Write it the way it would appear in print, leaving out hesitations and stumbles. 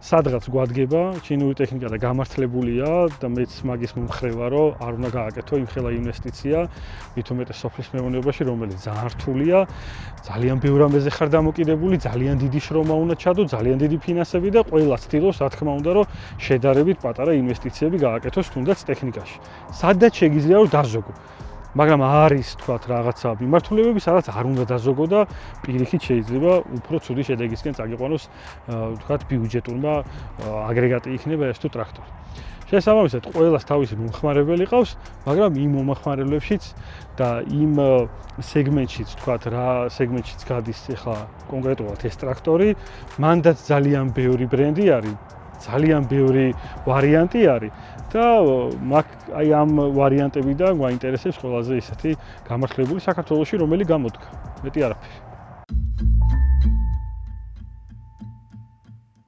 სადღაც გვადგება, ჩინური ტექნიკა და გამართლებულია და მეც მაგის მომხრე ვარ, რომ არ უნდა გააკეთო იმ ხელა ინვესტიცია, მით უმეტეს სოფლის მეურნეობაში, რომელიც ძალიან რთულია, ძალიან ბევრ რამეზე ხარ დამოკიდებული, ძალიან დიდი შრომა უნდა ჩადო, ძალიან დიდი ფინანსები და ყველა ცდილობს, რა თქმა უნდა, რომ შედარებით პატარა ინვესტიციები გააკეთოს თუნდაც ტექნიკაში. სადაც შეგიძლია რომ დაზოგო. მაგრამ არის თქვათ რაღაცა მიმართულებები, სადაც არ უნდა დაზოგო და პირიქით შეიძლება უფრო ცუდი შედეგისკენ წაგიყვანოს თქვათ ბიუჯეტურმა აგრეგატი იქნება ეს თუ ტრაქტორი. შესაბამისად, ყველას თავისი მომხმარებელი ყავს, მაგრამ იმ მომხმარებლებშიც და იმ სეგმენტშიც, თქვათ რა სეგმენტშიც გადის ახლა კონკრეტულად ეს ტრაქტორი, მანდაც ძალიან ბევრი ბრენდი არის, ძალიან ბევრი ვარიანტი არის და აი ამ ვარიანტებიდან გვაინტერესებს ყველაზე ისეთი გამართლებული საქართველოში, რომელი გამოდგა. მეტი არაფერი.